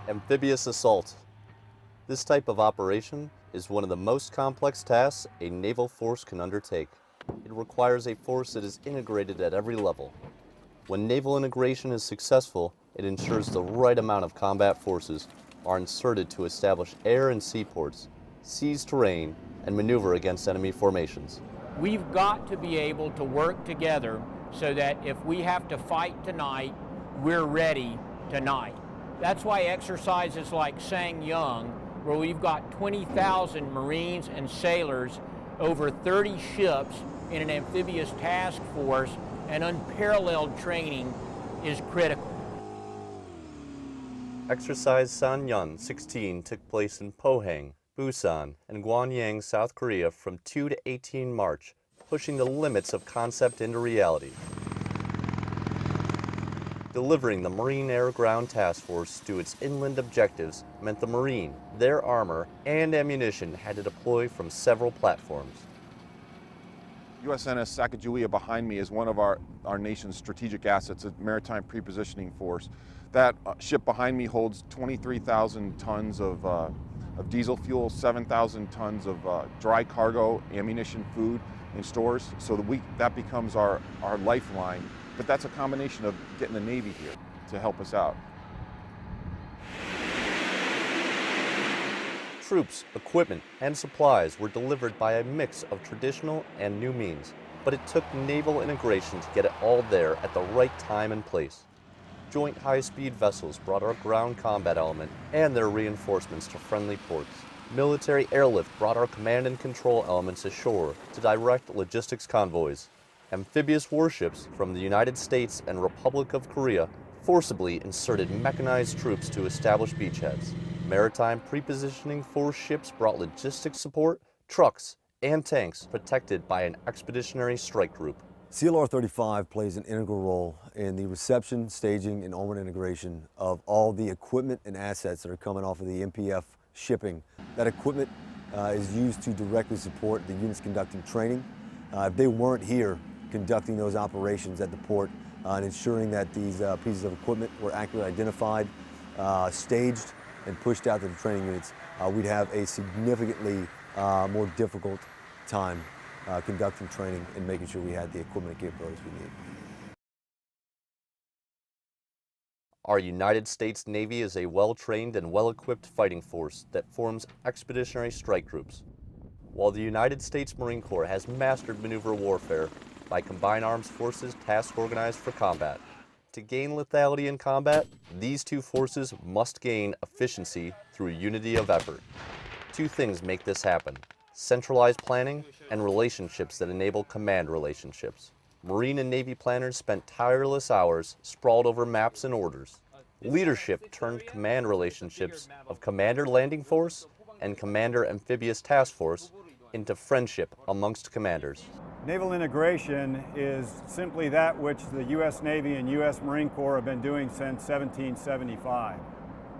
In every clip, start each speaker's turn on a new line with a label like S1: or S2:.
S1: Amphibious assault. This type of operation is one of the most complex tasks a naval force can undertake. It requires a force that is integrated at every level. When naval integration is successful, it ensures the right amount of combat forces are inserted to establish air and seaports, seize terrain, and maneuver against enemy formations.
S2: We've got to be able to work together so that if we have to fight tonight, we're ready tonight. That's why exercises like Ssang Yong, where we've got 20,000 Marines and sailors, over 30 ships in an amphibious task force, and unparalleled training is critical.
S1: Exercise Ssang Yong 16 took place in Pohang, Busan, and Gwangyang, South Korea from 2 to 18 March, pushing the limits of concept into reality. Delivering the Marine Air Ground Task Force to its inland objectives meant the Marine, their armor, and ammunition had to deploy from several platforms.
S3: USNS Sacagawea behind me is one of our nation's strategic assets, a maritime prepositioning force. That ship behind me holds 23,000 tons of diesel fuel, 7,000 tons of dry cargo, ammunition, food, and stores, so that becomes our lifeline. But that's a combination of getting the Navy here to help us out.
S1: Troops, equipment, and supplies were delivered by a mix of traditional and new means, but it took naval integration to get it all there at the right time and place. Joint high-speed vessels brought our ground combat element and their reinforcements to friendly ports. Military airlift brought our command and control elements ashore to direct logistics convoys. Amphibious warships from the United States and Republic of Korea forcibly inserted mechanized troops to establish beachheads. Maritime prepositioning force ships brought logistics support, trucks, and tanks protected by an expeditionary strike group.
S4: CLR-35 plays an integral role in the reception, staging, and onward integration of all the equipment and assets that are coming off of the MPF shipping. That equipment is used to directly support the units conducting training. If they weren't here conducting those operations at the port and ensuring that these pieces of equipment were accurately identified, staged, and pushed out to the training units, we'd have a significantly more difficult time conducting training and making sure we had the equipment and capabilities we need.
S1: Our United States Navy is a well-trained and well-equipped fighting force that forms expeditionary strike groups. While the United States Marine Corps has mastered maneuver warfare by combined arms forces task organized for combat. To gain lethality in combat, these two forces must gain efficiency through unity of effort. Two things make this happen: centralized planning and relationships that enable command relationships. Marine and Navy planners spent tireless hours sprawled over maps and orders. Leadership turned command relationships of Commander Landing Force and Commander Amphibious Task Force into friendship amongst commanders.
S5: Naval integration is simply that which the U.S. Navy and U.S. Marine Corps have been doing since 1775.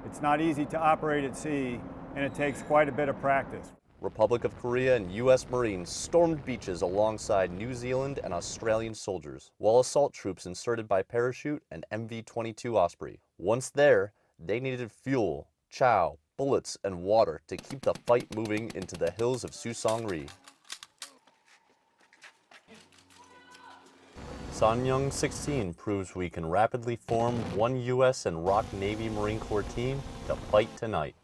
S5: It's not easy to operate at sea, and it takes quite a bit of practice.
S1: Republic of Korea and U.S. Marines stormed beaches alongside New Zealand and Australian soldiers, while assault troops inserted by parachute and MV-22 Osprey. Once there, they needed fuel, chow, bullets, and water to keep the fight moving into the hills of Susong-ri. Ssang Yong 16 proves we can rapidly form one U.S. and ROK Navy Marine Corps team to fight tonight.